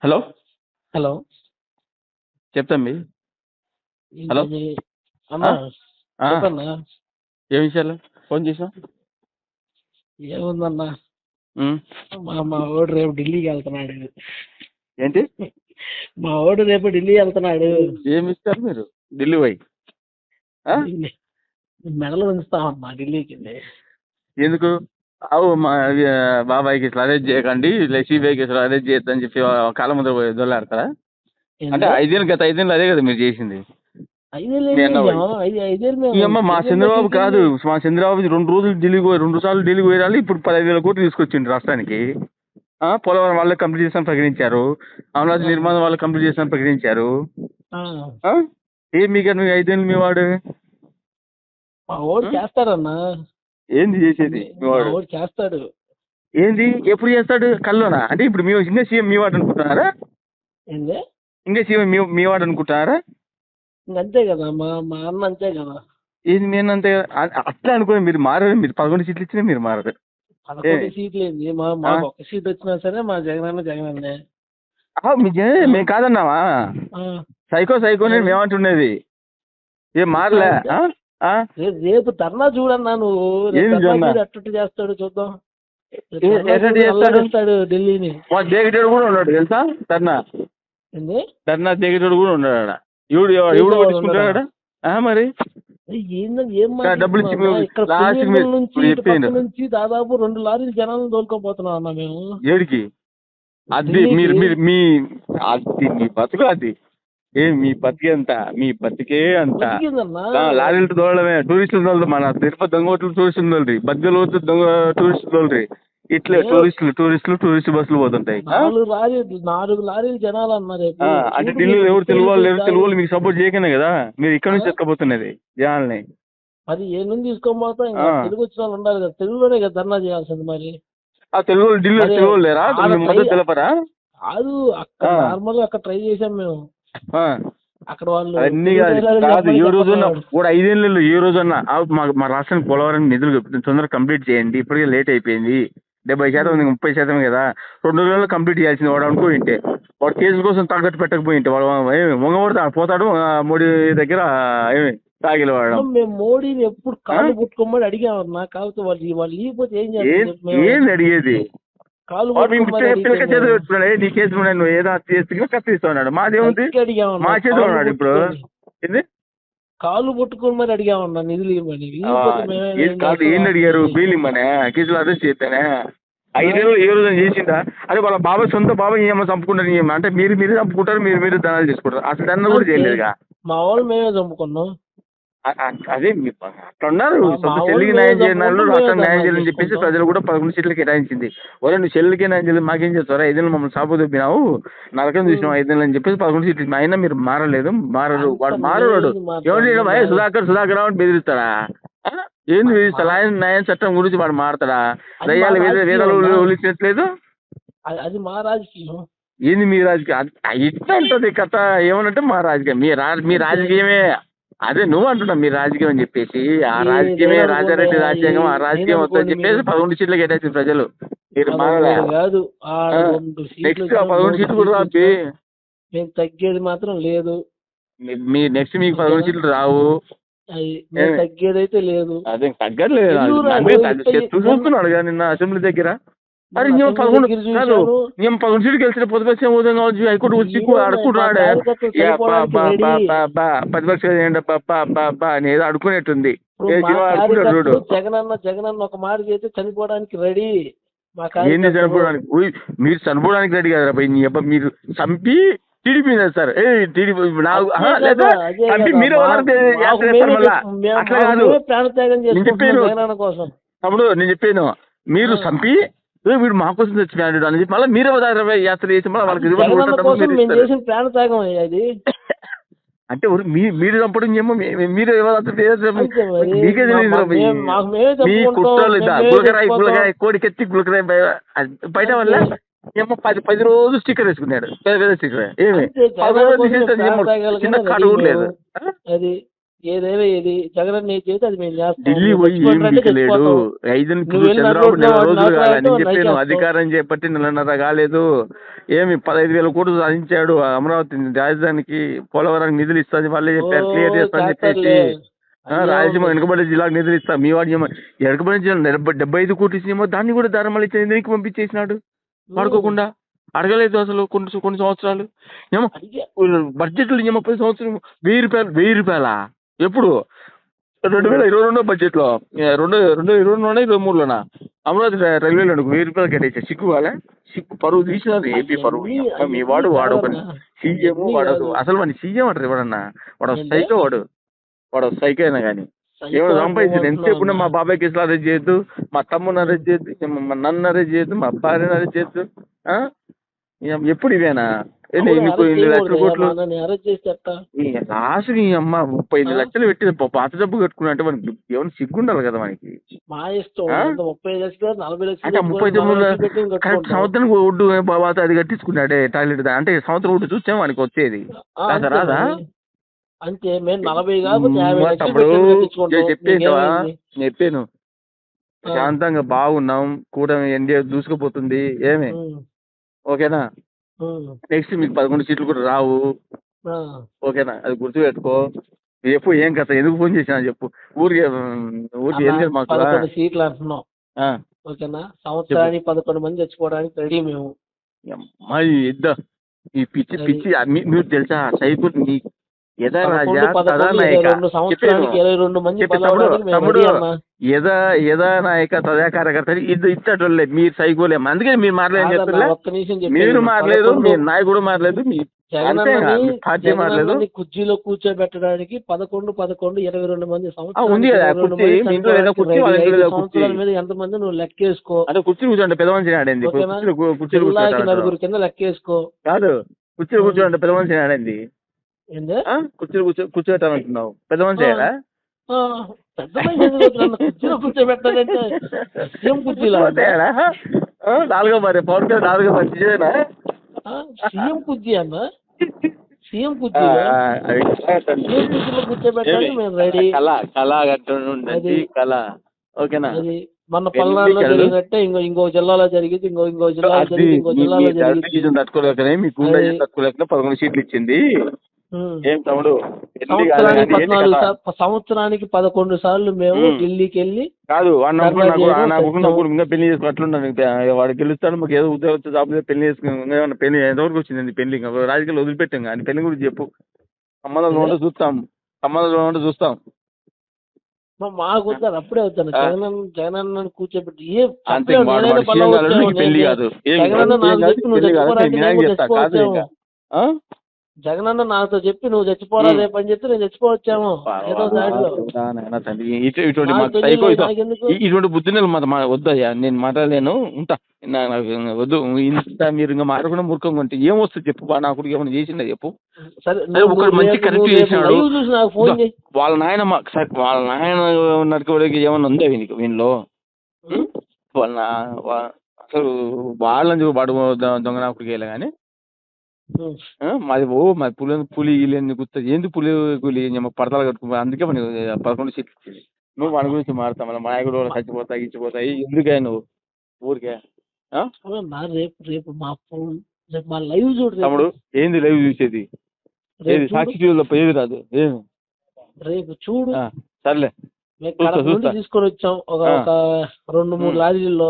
Hello hello. చెప్తాండి. Hello ఏంటది? ఆ? అన్నా, ఆ, చెప్పన్నా. ఏ విషయాలు ఫోన్ చేసావు? ఏముందన్నా, మా వాడు రేపు ఢిల్లీకి వెళ్తున్నాడు. ఏంటి? మా వాడు రేపు ఢిల్లీ వెళ్తున్నాడు. ఏమి ఇస్తారు మీరు ఢిల్లీ పోయి? ఆ? ఢిల్లీ మెడలు ఉంచుతామన్నా ఢిల్లీకి. ఎందుకు? అవు మా బాబాయ్కి ఇట్లా అరేంజ్ చేయకండి, సిబిఐకి ఇట్లా అరేంజ్ చేయొద్దని చెప్పి కాలం ముందు దొల్లాడతారా? అంటే ఏంది? గత 5 ఏళ్ళు అదే కదా మీరు చేసింది. 5 ఏళ్ళు మీ ఏం అన్న పోయి చేసాం? 5 ఏళ్ళు ఈ మేము అమ్మ మా కేంద్రంలో చంద్రబాబు కాదు, చేసింది. మా చంద్రబాబు 2 రోజులు ఢిల్లీకి పోయి 2 సార్లు ఢిల్లీకి పోయాలి. ఇప్పుడు 15,000 కోట్లు తీసుకొచ్చిండు రాష్ట్రానికి. పోలవరం వాళ్ళే కంప్లీట్ చేస్తామని ప్రకటించారు. అమరావతి ఆ, నిర్మాణం వాళ్ళు కంప్లీట్ చేస్తామని ప్రకటించారు. ఆ. ఆ? ఏం మీకు 5 ఏళ్ళు మీ వాడు? మా వాడు ఆ? చేస్తాడన్నా. ఏంది చేసేది మీ మా వాడు? వాడు చేస్తాడు. ఏంది ఎప్పుడు చేస్తాడు? కల్లోనా? అంటే ఇప్పుడు మీ ఇంకా సీఎం మీ వాడు అనుకుంటున్నారా? ఏంది? ఇంకా సీఎం మీ వాడు అనుకుంటున్నారా? ఇంకంతే కదా, మా అన్న అంతే కదా. ఏంది నేను అంతే అట్లా అనుకుని మీరు మారారు. మీరు 11 సీట్లు ఇచ్చినా మీరు మారదు. 11 సీట్లు ఏంది? మాకు ఒక్క సీట్ వచ్చినా సరే మా జగనన్నే. మేము కాదన్నావా? ఆ, సైకో నేను మరి మేమంటున్నది ఏం ఎట్లా మారలే. అంటే ఆ? రేపు ధర్నా చూడన్నా నువ్వు. రేపు ఏంది ధర్నా జొన్న? చూడు ఎట్టట్టు చేస్తాడు చూద్దాం. రేపు ధర్నా ఎట్లా చూడు చేస్తాడు? అల్లాడిస్తాడు ఢిల్లీని. మా దేగిటోడు కూడా ఉన్నాడు తెలుసా? ఏంది? ధర్నా దేగిటోడు కూడా ఉన్నాడు ఆడ. ఎవడు చేసేవాడు ఉండడా? పట్టించుకుంటాడు? మరి ఏందని ఏం డబ్బులు ఇచ్చి మాట్లాడుతున్నావు? ఇక్కడ లాస్ట్ పులివెందుల నుంచి ఇప్పుడు ఇటు పక్క చెప్పిండు నుంచి దాదాపు 2 లారీలు జనాలను తోలుకోపోతున్నాం అన్న మేము ఏడికి. అది ఢిల్లీకి. మీ బతుకు అది. మీ బతికే అంత, మీ బతికే అంత. బతికిందన్నా. లారీలు తోలడమే టూరిస్టులు తోలదు. మన తిరుపతి దొంగోట్లు టూరిస్టులు తోలరి, బద్దెలు పోతే దొంగ టూరిస్టులు తోలరి. ఇట్లే ఏ టూరిస్ట్ బస్సులు పోతుంటాయి. 4 లారీలు జనాలు అన్న రేపు. అంటే చూడు ఢిల్లీలో నీకు ఎవరు తెలుగు వాళ్ళు లేరు. తెలుగు దారి. వాళ్ళు మీకు సపోర్ట్ చేయకనే కదా మీరు ఇక్కడ ఆ? నుంచి ఎక్కబోతున్నది జనాల్ని. మరి ఏ నుండి తీసుకొని పోతా? ఇంకా తెలుగు వచ్చిన వాళ్ళు ఉండాలి కదా, తెలుగులోనే కదా ధర్నా చేయాల్సింది. మరి ఆ తెలుగు వాళ్ళు ఢిల్లీలో మరి తెలుగు వాళ్ళు లేరా? ఆడ మీ ట్రై మద్దతు తెలపరా? కాదు, అక్కడ నార్మల్ గా అక్కడ ట్రై చేసాం మేము. ఆ. అక్కడ వాళ్ళు అన్ని తెలుగు డైలాగులు కాదు చెప్పమని ఏ రోజున్నా చెప్పన్నాడు. కూడా 5 ఏళ్ళు ఏ రోజన్నా మా రాష్ట్రానికి పోలవరం నిధులు తొందరగా కంప్లీట్ చేయండి, ఇప్పటికే లేట్ అయిపోయింది. 70% ఉంది, 30% కదా. 2 రోజుల్లో కంప్లీట్ చేయాల్సింది వాడు అనుకుంటే. వాడు కేసుల కోసం తాకట్టు పెట్టకపోయింటే వాడు వంగబడితే పోతాడు మోడీ దగ్గర ఏమి తాగిలవాడడం. మేము మోడీని ఎప్పుడు కాళ్ళు పుట్టుకోమని అడిగామన్నా. కాకపోతే వాళ్ళు ఇవ్వకపోతే ఏం చేస్తాం చెప్పు మేము? ఏంది అడిగేది? కాళ్ళు వాడు మీ పట్టుకోమని పిల్లక అడిగితే చేతులు మేము పెట్టుకున్నాడు. నీ కేసు నువ్వు ఏదో చేస్తే కత్తిస్తా ఉన్నాడు. మాదేముంది? ఎక్కి అడిగామన్నా. మా చేతిలో కాళ్ళు ఉన్నాడు ఇప్పుడు. పట్టుకొని ఏంది? కాళ్ళు పట్టుకొని మరి అడిగామన్నా నిధులు ఇవ్వమని. ఇవ్వకపోతే ఏది కాదు ఏంది అడిగారు? మేమేం బెయిల్ ఇమ్మనే కేసులు అరెస్ట్ చేస్తేనే 5 ఏళ్ళు ఏ రోజు చేసిందా? అదే వాళ్ళ బాబాయ్ సొంత బాబాయ్ ఏమో చంపుకుంటారు అంటే మీరు చంపుకుంటారు, మీరు ధనాలు చేసుకుంటారు. అసలు ధన కూడా చేయలేదుగా. మా వాళ్ళు మేమే చంపుకున్నాం. అదే అట్లా ఉన్నారు. సొంత మా చెల్లికి వాళ్ళు న్యాయం మేమే చేయని వాళ్ళు చంపుకుంటాం, మేమే రాష్ట్రానికి న్యాయం ధర్నాలు చేయాలని చెప్పేసి చేసుకుంటాం. ప్రజలు కూడా 11 సీట్లు కేటాయించింది. ఒరే నువ్వు చెల్లికి న్యాయం చేయలేదు మాకేం చేస్తారా? 5 ఏళ్ళు మమ్మల్ని సాపు దొబ్బినావు, నరకం చూసినావు 5 ఏళ్ళు అని చెప్పేసి 11 సీట్లు అయినా మీరు మారలేదు. మారరు వాడు మారడు. ఎవరు సుధాకర్ అని బెదిరిస్తాడా? ఏంది బెదిరిస్తా? న్యాయం చట్టం గురించి వాడు మారతాడా? దయ్యాలు వేదాలు ఒలిచినట్లేదు. అది మా రాజకీయం. ఏంది మీ రాజకీయం? ఇట్లా ఉంటుంది కథ. ఏమనంటే మా రాజకీయం మీ రాజకీయమే. అదే నువ్వు అంటున్నావు మీ రాజకీయం అని చెప్పేసి. ఆ రాజకీయమే రాజారెడ్డి రాజ్యాంగం. ఆ రాజకీయం వద్దని చెప్పేసి 11 సీట్లు కేటాయించారు ప్రజలు. మీరు మారలే. కాదు, 2 సీట్లు నెక్స్ట్ 11 సీట్లు కూడా రాపి మేము తగ్గేది మాత్రం లేదు. నెక్స్ట్ మీకు 11 సీట్లు రావు. మేము తగ్గేది అయితే లేదు. అదే తగ్గట్లేదు. చూస్తున్నాడు కానీ నిన్న అసెంబ్లీ దగ్గర. అరే మేము 11 సీట్లు గెలిచిన ప్రతిపక్షం హోదాం కావచ్చు, హైకోర్టు వచ్చి అడుకుంటున్నాడే ప్రతిపక్షం ఏంటబ్బా అని ఏదో అడుకునేట్టుంది. చూడు జగనన్న ఒక మాట చేస్తే చనిపోవడానికి రెడీ. ఏంది చనిపోవడానికి? మీరు చనిపోవడానికి రెడీ కదా నీ అబ్బా. మీరు చంపి టీడీపీ సార్ టీడీపీ చంపి మీరే అట్లా కాదు. నేను చెప్పాను తమ్ముడు, నేను చెప్పాను మీరు చంపి వీడు మా కోసం చచ్చిపోయాడు అని చెప్పి మళ్ళీ మీరే యాత్ర చేసి మళ్ళీ వాళ్ళకి ప్రాణత్యాగం అది. అంటే మీరు చంపడం ఏమో మీరే మీకే తెలియదు. మీ కుట్రలు గులకరాయి కోడికెత్తి గులకరాయి బయట వల్ల ఏమో 10 రోజులు స్టిక్కర్ వేసుకున్నాడు. పెద్ద స్టిక్కర్ ఏమి చిన్న కాటు కూడా లేదు. అది ఏది జగన్ ఏది చేస్తే అది మేము చేస్తాం. ఢిల్లీ నువ్వు పోయి ఏం చచ్చిపోతానంటే పీకలేడు. చచ్చిపోతావు. 5 నువ్వు వెళ్ళి చంద్రబాబు నెల నరుకుతావు, రోజులు కాలే నేను చెప్పాను. నరికేస్తావు. అధికారం చేపట్టి 1.5 కాలేదు. ఏమి 15,000 కోట్లు సాధించాడు. అమరావతి రాజధానికి, పోలవరానికి నిధులు ఇస్తుంది వాళ్ళే చెప్పారు, క్లియర్ చేస్తా అని చెప్పేసి. రాయలసీమ వెనుకబడి జిల్లాకు నిధులు ఇస్తా. మీ వాడు వెనుకబడి జిల్లా 75 కోట్లు ఇచ్చినేమో దాన్ని కూడా ధర్మాలు ఇచ్చి ఎందుకు పంపించేసినాడు వాడుకోకుండా. అడగలేదు అసలు కొన్ని సంవత్సరాలు. ఏమో బడ్జెట్లు ఏమో 10 సంవత్సరం 1000 రూపాయలా ఎప్పుడు 2022 బడ్జెట్లో 2023లోనా అమరావతి రైల్వేలో 1000 రూపాయలు కట్టేసారు. సిగ్గు వాళ్ళ సిగ్గు పరువు తీసినారు. ఏపీ పరువు. మీ వాడు వాడొకని సీఎం వాడదు. అసలు వాడిని సీఎం అంటారు ఎవడన్నా. వాడు సైకో. వాడు సైకో అయినా కానీ ఏమో సంపాదించాడు. ఎంతసేపు మా బాబాయ్ కేసులు అరెస్ట్ చేయొద్దు, మా తమ్ముని అరెస్ట్ చేయొద్దు, నన్ను అరెస్ట్ చేయొద్దు, మా భార్యను అరెస్ట్ చేయొద్దు. ఎప్పుడు ఇవేనా 8 లక్షల కోట్లు లాస్ట్ నీ అమ్మ 35 లక్షలు పెట్టి పాత డబ్బు కట్టుకున్నా అంటే మనకి ఏమైనా సిగ్గుండాలి కదా మనకి. మా ఇష్టం 35 లక్షలు 40 లక్షలు అంటే 39 కరెక్ట్ సంవత్సరానికి ఒడ్డు బాబా అది కట్టించుకున్నాడే టాయిలెట్. అంటే సంవత్సరం ఒడ్డు చూసాం వానికి వచ్చేది రాదా. అంతే మేము 40 కాకపోతే 50 లక్షలు చెప్పాను శాంతంగా బాగున్నాం. కూడా ఎన్డీఏ దూసుకుపోతుంది. ఏమి ఓకేనా. నెక్స్ట్ మీకు 11 సీట్లు కూడా రావు. ఓకేనా, అది గుర్తుపెట్టుకో. చెప్పు ఏం కథ, ఎందుకు ఫోన్ చేసినా చెప్పు. ఊరికి ఏం లేదు మాకు 11 సీట్లు అంటున్నాం. ఓకేనా, సంవత్సరానికి 11 మంది చచ్చిపోవడానికి రెడీ మేము. మరి ఈ పిచ్చి మీరు తెలుసా సైకిల్ నీ యథా రాజా తదా నాయక. యథా నాయక తదా కార్యకర్త ఇచ్చటోళ్ళే. మీరు సైకోలే. అందుకే మీరు మారలేదు చెప్తున్నా. మీరు మారలేదు, మీ నాయకుడు మారలేదు, మీ పార్టీ మారలేదు. కుర్చీలో కూర్చోబెట్టడానికి 11 22 మంది ఉంది కదా కుర్చీ. మీ ఇంట్లో ఏదో కుర్చీ సంవత్సరాల మీద ఎంతమంది నువ్వు లెక్కేసుకో. అంటే కుర్చీ కూర్చోండి పెద్ద మనిషి ఆడింది. కుర్చీలు నలుగురు కింద లెక్కేసుకో. కాదు కుర్చీలు కూర్చోండి పెద్ద మనిషి ఆడింది. కుర్చీలు కూర్చోబెట్టాలంటున్నావు పెద్ద మనిషి పెద్ద కుర్చీలో కూర్చోబెట్టాలంటే సీఎం కుర్చీలో 4వ మరి పవన్ కళ్యాణ్ 4వ మరి సీఎం కుర్చీ అన్న. సీఎం కుర్చీలో కూర్చోబెట్టాలి మేము రెడీ. కళ ఓకేనా. మన పల్నాడులో జరిగినట్టే ఇంకో జిల్లాలో జరిగింది, ఇంకో జిల్లాలో జరిగింది, ఇంకో జిల్లాలో జరిగింది. తట్టుకోలేకనే మీకు తట్టుకోలేక 11 సీట్లు ఇచ్చింది. ఏం తమ్ముడు సంవత్సరానికి 11 సార్లు మేము ఢిల్లీకి వెళ్ళి కాదు ఇంకా పెళ్లి చేసుకుని అట్లున్నాను. వాడు గెలుస్తాడు మాకు ఏదో ఉద్యోగం జాబ్ పెళ్లి చేసుకుని పెళ్లి ఎంతవరకు వచ్చింది పెళ్లి. రాజకీయాలు వదిలిపెట్టాం కానీ పెళ్లి గురించి చెప్పు. సంబంధాలు ఉంటే చూస్తాం. మాకు వద్దారు అప్పుడే వద్దాను. జగనన్న కూర్చోబెట్టి జగనన్న నాతో చెప్పి నువ్వు చచ్చిపోరా రేపు అని చెప్తే నేను చచ్చిపోవచ్చాము ఏదో దాంట్లో. ఇటువంటి బుద్ధిని వద్దయ్యా, నేను మాట్లాడలేను. ఉంటా వద్దు. ఇంత మీరు ఇంకా మారకుండా మూర్ఖంగా ఉంటే ఏం వస్తుంది చెప్పు. నాకు ఏమైనా చేసిందా చెప్పు. ఒకరు మంచి కరెక్ట్ చేసినాడు. వాళ్ళ నాయన నరకడానికి ఏమన్నా ఉందా వీళ్ళలో. అసలు వాళ్ళని వాడు దొంగ నాకుడికి వెళ్ళా కానీ మాది పులి గుర్తుంది. ఏంది పులి పడతలు కట్టుకో. అందుకే మన 11 సీట్లు ఇచ్చింది. నువ్వు మన గురించి మారుతావు. మన నాయకుడు చచ్చిపోతాయి ఇచ్చిపోతాయి ఎందుకే నువ్వు ఊరికే. రేపు మా లైవ్ చూడు తమ్ముడు. ఏంది లైవ్ చూసేది? ఏది సాక్షి టీవీలో ఏది రాదు. ఏమి రేపు చూడు. సర్లే తీసుకొని వచ్చాం ఒక 2-3 లారీల్లో.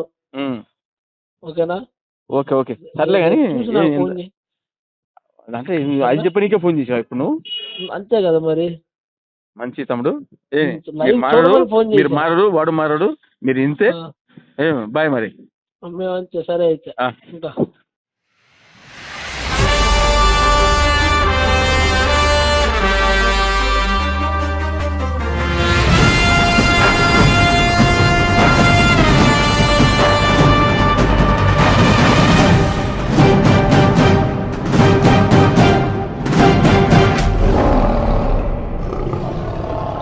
ఓకేనా. ఓకే సర్లే కానీ అంటే అది చెప్పనీకే ఫోన్ చేసావు ఇప్పుడు నువ్వు. అంతే కదా మరి. మంచి తమ్ముడు. మీరు మారడు వాడు మారడు మీరు ఇంతే. బాయ్ మరి. మేము అంతే. సరే అయితే.